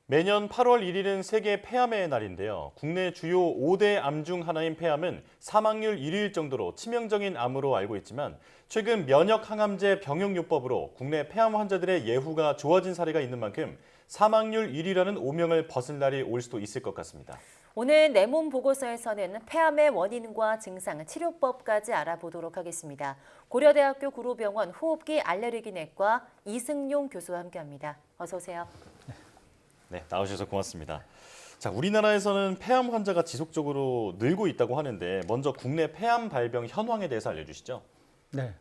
매년 8월 1일은 세계 폐암의 날인데요. 국내 주요 5대 암 중 하나인 폐암은 사망률 1위일 정도로 치명적인 암으로 알고 있지만 최근 면역 항암제 병용요법으로 국내 폐암 환자들의 예후가 좋아진 사례가 있는 만큼 사망률 1위라는 오명을 벗을 날이 올 수도 있을 것 같습니다. 오늘 내 몸 보고서에서는 폐암의 원인과 증상, 치료법까지 알아보도록 하겠습니다. 고려대학교 구로병원 호흡기 알레르기내과 이승용 교수와 함께합니다. 어서 오세요. 네, 나오셔서 고맙습니다. 자, 우리나라에서는 폐암 환자가 지속적으로 늘고 있다고 하는데 먼저 국내 폐암 발병 현황에 대해서 알려주시죠. 네,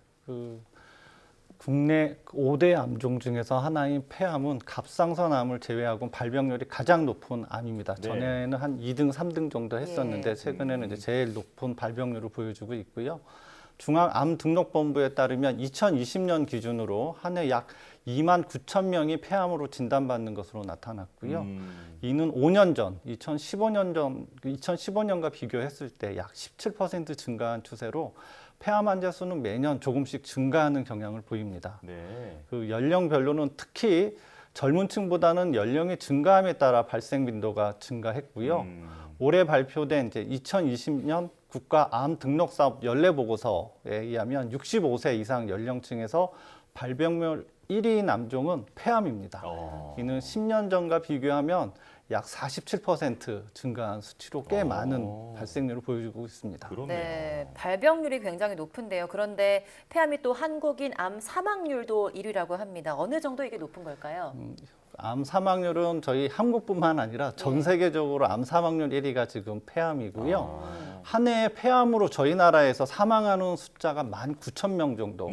국내 5대 암종 중에서 하나인 폐암은 갑상선암을 제외하고 발병률이 가장 높은 암입니다. 네. 전에는 한 2등, 3등 정도 했었는데 최근에는 이제 제일 높은 발병률을 보여주고 있고요. 중앙암등록본부에 따르면 2020년 기준으로 한 해 약 2만 9천 명이 폐암으로 진단받는 것으로 나타났고요. 이는 5년 전, 2015년과 비교했을 때 약 17% 증가한 추세로 폐암 환자 수는 매년 조금씩 증가하는 경향을 보입니다. 네. 그 연령별로는 특히 젊은 층보다는 연령이 증가함에 따라 발생 빈도가 증가했고요. 올해 발표된 이제 2020년 국가암 등록사업 연례보고서에 의하면 65세 이상 연령층에서 발병률 1위인 암종은 폐암입니다. 이는 10년 전과 비교하면 약 47% 증가한 수치로 꽤 많은 발생률을 보여주고 있습니다. 그렇네요. 네, 발병률이 굉장히 높은데요. 그런데 폐암이 또 한국인 암 사망률도 1위라고 합니다. 어느 정도 이게 높은 걸까요? 암 사망률은 저희 한국뿐만 아니라 전 세계적으로 암 사망률 1위가 지금 폐암이고요. 한 해에 폐암으로 저희 나라에서 사망하는 숫자가 19,000명 정도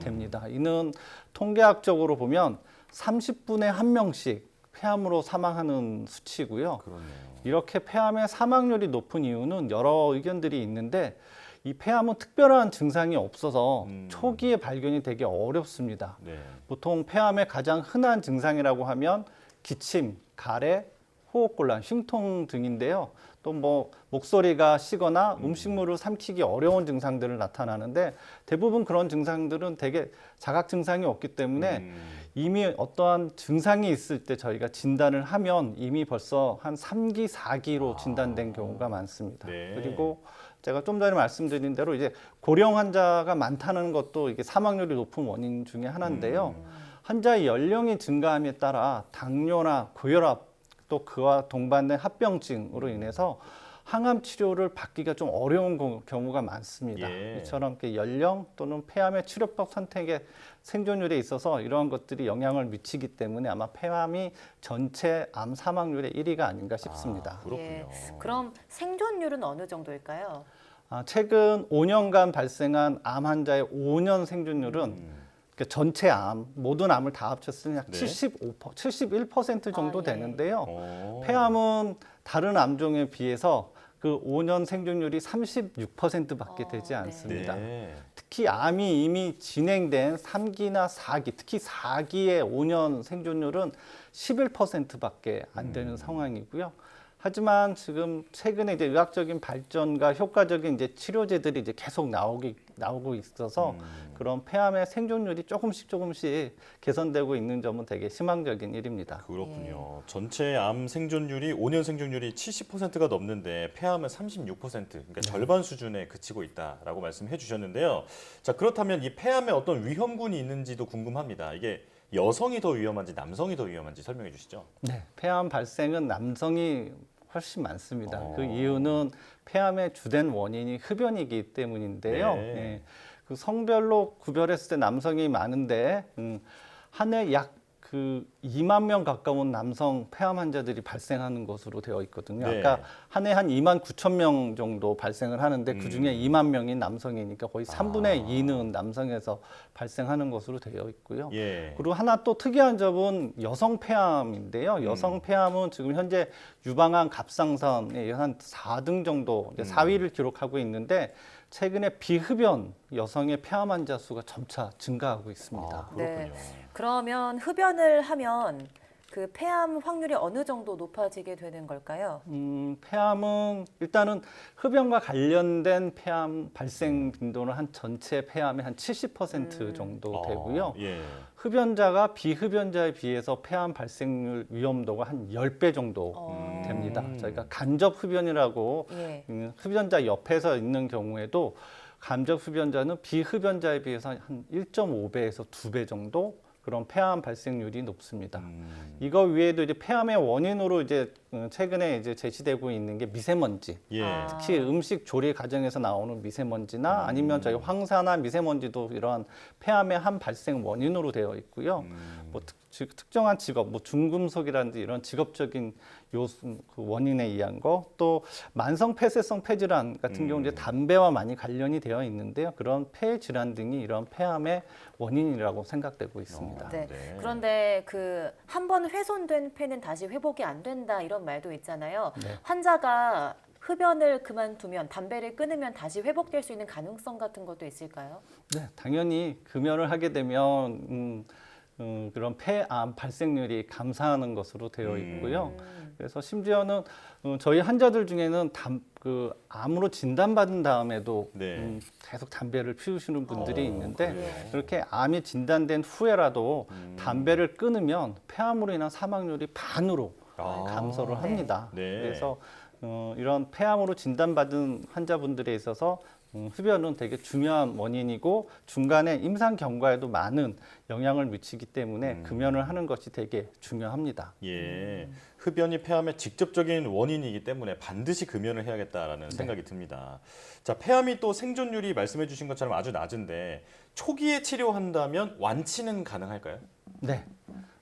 됩니다. 이는 통계학적으로 보면 30분에 1명씩 폐암으로 사망하는 수치고요. 그렇네요. 이렇게 폐암의 사망률이 높은 이유는 여러 의견들이 있는데 이 폐암은 특별한 증상이 없어서 초기에 발견이 되게 어렵습니다. 네. 보통 폐암의 가장 흔한 증상이라고 하면 기침, 가래, 호흡곤란, 흉통 등인데요. 또 뭐 목소리가 쉬거나 음식물을 삼키기 어려운 증상들을 나타나는데 대부분 그런 증상들은 되게 자각 증상이 없기 때문에 이미 어떠한 증상이 있을 때 저희가 진단을 하면 이미 벌써 한 3기, 4기로 진단된 경우가 많습니다. 네. 그리고 제가 좀 전에 말씀드린 대로 이제 고령 환자가 많다는 것도 이게 사망률이 높은 원인 중에 하나인데요. 환자의 연령이 증가함에 따라 당뇨나 고혈압 또 그와 동반된 합병증으로 인해서 항암 치료를 받기가 좀 어려운 경우가 많습니다. 예. 이처럼 이렇게 연령 또는 폐암의 치료법 선택의 생존율에 있어서 이러한 것들이 영향을 미치기 때문에 아마 폐암이 전체 암 사망률의 1위가 아닌가 싶습니다. 그렇군요. 그럼 생존율은 어느 정도일까요? 최근 5년간 발생한 암 환자의 5년 생존율은 그러니까 전체 암, 모든 암을 다 합쳤을 때 약 네. 71% 정도 예. 되는데요. 폐암은 다른 암종에 비해서 그 5년 생존율이 36%밖에 되지 않습니다. 네. 특히 암이 이미 진행된 3기나 4기, 특히 4기의 5년 생존율은 11%밖에 안 되는 상황이고요. 하지만 지금 최근에 이제 의학적인 발전과 효과적인 이제 치료제들이 이제 계속 나오고 있어서 그런 폐암의 생존율이 조금씩 개선되고 있는 점은 되게 희망적인 일입니다. 그렇군요. 전체 암 생존율이 5년 생존율이 70%가 넘는데 폐암은 36%, 그러니까 절반 수준에 그치고 있다라고 말씀해 주셨는데요. 자, 그렇다면 이 폐암에 어떤 위험군이 있는지도 궁금합니다. 이게 여성이 더 위험한지 남성이 더 위험한지 설명해 주시죠. 네, 폐암 발생은 남성이 훨씬 많습니다. 그 이유는 폐암의 주된 원인이 흡연이기 때문인데요. 네. 네, 그 성별로 구별했을 때 남성이 많은데 한 해 약 2만 명 가까운 남성 폐암 환자들이 발생하는 것으로 되어 있거든요. 네. 아까 한 해 한 2만 9천 명 정도 발생을 하는데 그중에 2만 명이 남성이니까 거의 3분의 2는 남성에서 발생하는 것으로 되어 있고요. 예. 그리고 하나 또 특이한 점은 여성 폐암인데요. 여성 폐암은 지금 현재 유방암 갑상선에 한 4등 정도, 4위를 기록하고 있는데 최근에 비흡연 여성의 폐암 환자 수가 점차 증가하고 있습니다. 그렇군요. 네. 그러면 흡연을 하면 그 폐암 확률이 어느 정도 높아지게 되는 걸까요? 폐암은 일단은 흡연과 관련된 폐암 발생 빈도는 한 전체 폐암의 한 70% 정도 되고요. 예. 흡연자가 비흡연자에 비해서 폐암 발생률 위험도가 한 10배 정도 됩니다. 저희가 간접 흡연이라고 예. 흡연자 옆에서 있는 경우에도 간접 흡연자는 비흡연자에 비해서 한 1.5배에서 2배 정도 그런 폐암 발생률이 높습니다. 이거 외에도 이제 폐암의 원인으로 이제 최근에 이제 제시되고 있는 게 미세먼지. 예. 특히 음식 조리 과정에서 나오는 미세먼지나 아니면 저희 황사나 미세먼지도 이러한 폐암의 한 발생 원인으로 되어 있고요. 뭐 특정한 직업, 뭐 중금속이라든지 이런 직업적인 요소 그 원인에 의한 거, 또 만성 폐쇄성 폐질환 같은 경우 이제 담배와 많이 관련이 되어 있는데요. 그런 폐 질환 등이 이런 폐암의 원인이라고 생각되고 있습니다. 네. 네. 그런데 그 한 번 훼손된 폐는 다시 회복이 안 된다 이런 말도 있잖아요. 네. 환자가 흡연을 그만두면 담배를 끊으면 다시 회복될 수 있는 가능성 같은 것도 있을까요? 네, 당연히 금연을 하게 되면 그런 폐암 발생률이 감소하는 것으로 되어 있고요. 그래서 심지어는 저희 환자들 중에는 암으로 진단받은 다음에도 네. 계속 담배를 피우시는 분들이 있는데 그래요? 그렇게 암이 진단된 후에라도 담배를 끊으면 폐암으로 인한 사망률이 반으로 감소를 합니다. 네. 그래서 이런 폐암으로 진단받은 환자분들에 있어서 흡연은 되게 중요한 원인이고 중간에 임상 경과에도 많은 영향을 미치기 때문에 금연을 하는 것이 되게 중요합니다. 예. 흡연이 폐암의 직접적인 원인이기 때문에 반드시 금연을 해야겠다라는 네. 생각이 듭니다. 자, 폐암이 또 생존율이 말씀해 주신 것처럼 아주 낮은데 초기에 치료한다면 완치는 가능할까요? 네.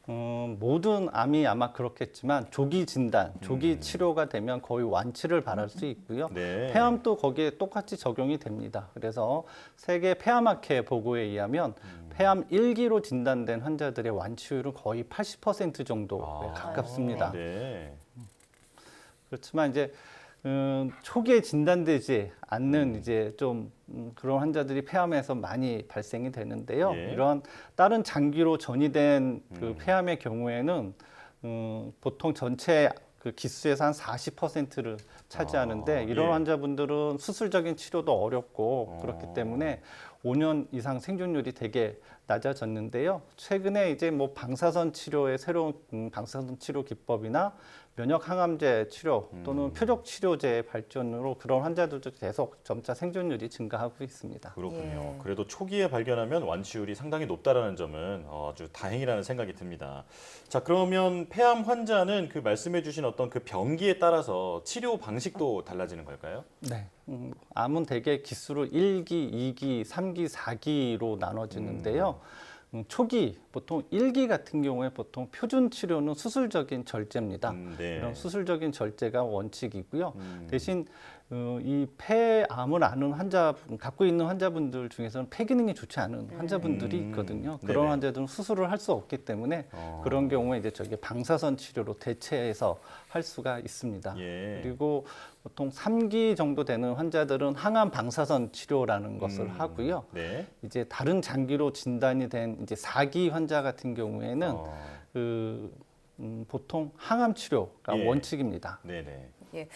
모든 암이 아마 그렇겠지만 조기 진단, 조기 치료가 되면 거의 완치를 바랄 수 있고요. 네. 폐암도 거기에 똑같이 적용이 됩니다. 그래서 세계 폐암학회 보고에 의하면 폐암 1기로 진단된 환자들의 완치율은 거의 80% 정도에 가깝습니다. 네. 그렇지만 이제 초기에 진단되지 않는 이제 좀 그런 환자들이 폐암에서 많이 발생이 되는데요. 예. 이런 다른 장기로 전이된 그 폐암의 경우에는 보통 전체 그 기수에서 한 40%를 차지하는데 이런 예. 환자분들은 수술적인 치료도 어렵고 그렇기 때문에 5년 이상 생존율이 되게 낮아졌는데요. 최근에 이제 뭐 방사선 치료의 새로운 방사선 치료 기법이나 면역 항암제 치료 또는 표적 치료제의 발전으로 그런 환자들도 계속 점차 생존율이 증가하고 있습니다. 그렇군요. 예. 그래도 초기에 발견하면 완치율이 상당히 높다라는 점은 아주 다행이라는 생각이 듭니다. 자, 그러면 폐암 환자는 그 말씀해 주신 어떤 그 병기에 따라서 치료 방식도 달라지는 걸까요? 네. 암은 대개 기수로 1기, 2기, 3기, 4기로 나눠지는데요. 초기, 보통 1기 같은 경우에 보통 표준 치료는 수술적인 절제입니다. 네. 이런 수술적인 절제가 원칙이고요. 대신 이 폐암을 앓는 갖고 있는 환자분들 중에서는 폐 기능이 좋지 않은 환자분들이 있거든요. 그런 네네. 환자들은 수술을 할 수 없기 때문에 그런 경우에 이제 저기 방사선 치료로 대체해서 할 수가 있습니다. 예. 그리고 보통 3기 정도 되는 환자들은 항암 방사선 치료라는 것을 하고요. 네. 이제 다른 장기로 진단이 된 이제 4기 환자 같은 경우에는 보통 항암 치료가 예. 원칙입니다. 네네. 예.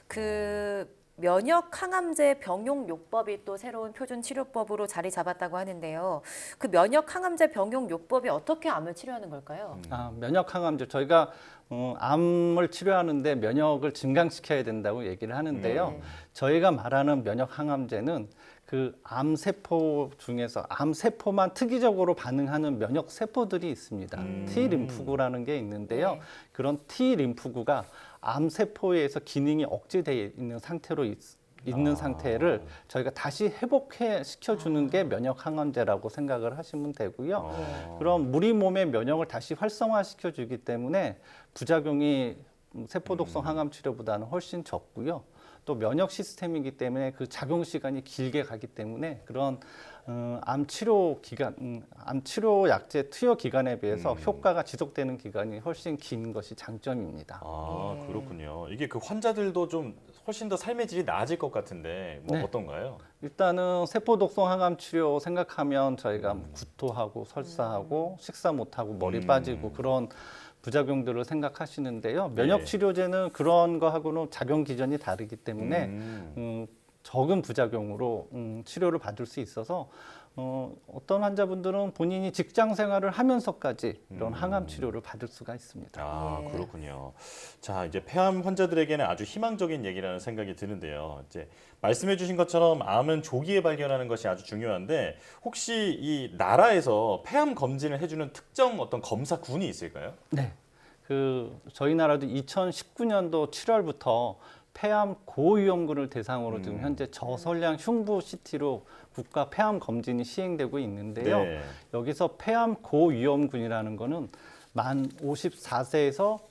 그 면역 항암제 병용 요법이 또 새로운 표준 치료법으로 자리 잡았다고 하는데요. 그 면역 항암제 병용 요법이 어떻게 암을 치료하는 걸까요? 면역 항암제 저희가 암을 치료하는데 면역을 증강시켜야 된다고 얘기를 하는데요. 저희가 말하는 면역 항암제는 그 암세포 중에서 암세포만 특이적으로 반응하는 면역 세포들이 있습니다. T 림프구라는 게 있는데요. 네. 그런 T 림프구가 암세포에 의해서 기능이 억제되어 있는 상태로 있는 상태를 저희가 다시 시켜주는 게 면역 항암제라고 생각을 하시면 되고요. 그럼 우리 몸의 면역을 다시 활성화시켜주기 때문에 부작용이 세포 독성 항암 치료보다는 훨씬 적고요. 또 면역 시스템이기 때문에 그 작용 시간이 길게 가기 때문에 그런 암 치료 약제 투여 기간에 비해서 효과가 지속되는 기간이 훨씬 긴 것이 장점입니다. 그렇군요. 이게 그 환자들도 좀 훨씬 더 삶의 질이 나아질 것 같은데 뭐 네. 어떤가요? 일단은 세포 독성 항암 치료 생각하면 저희가 구토하고 설사하고 식사 못하고 머리 빠지고 그런 부작용들을 생각하시는데요. 면역 치료제는 그런 거하고는 작용 기전이 다르기 때문에 적은 부작용으로 치료를 받을 수 있어서 어떤 환자분들은 본인이 직장 생활을 하면서까지 이런 항암 치료를 받을 수가 있습니다. 아, 네. 그렇군요. 자, 이제 폐암 환자들에게는 아주 희망적인 얘기라는 생각이 드는데요. 이제 말씀해 주신 것처럼 암은 조기에 발견하는 것이 아주 중요한데 혹시 이 나라에서 폐암 검진을 해주는 특정 어떤 검사군이 있을까요? 네. 저희 나라도 2019년도 7월부터 폐암 고위험군을 대상으로 지금 현재 저선량 흉부 CT로 국가 폐암 검진이 시행되고 있는데요. 네. 여기서 폐암 고위험군이라는 거는 만 54세에서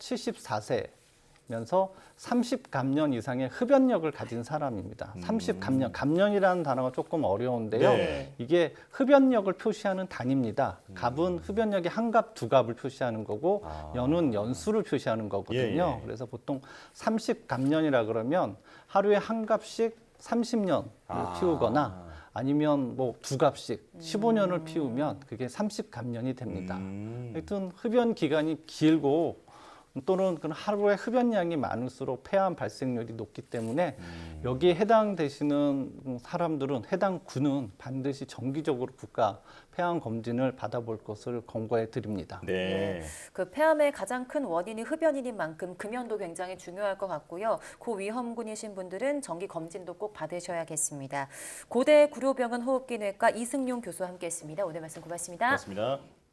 74세면서 30감년 이상의 흡연력을 가진 사람입니다. 30감년, 감년이라는 단어가 조금 어려운데요. 네. 이게 흡연력을 표시하는 단위입니다. 갑은 흡연력이 한 갑, 두 갑을 표시하는 거고 연은 연수를 표시하는 거거든요. 예, 예. 그래서 보통 30감년이라 그러면 하루에 한 갑씩 30년을 피우거나 아니면 뭐 두 갑씩 15년을 피우면 그게 30감년이 됩니다. 하여튼 흡연 기간이 길고 또는 그 하루에 흡연량이 많을수록 폐암 발생률이 높기 때문에 여기에 해당되시는 사람들은 해당 군은 반드시 정기적으로 국가 폐암 검진을 받아볼 것을 권고해 드립니다. 네. 그 폐암의 가장 큰 원인이 흡연인 만큼 금연도 굉장히 중요할 것 같고요. 고위험군이신 분들은 정기 검진도 꼭 받으셔야겠습니다. 고대 구로병원 호흡기내과 이승용 교수와 함께했습니다. 오늘 말씀 고맙습니다. 고맙습니다.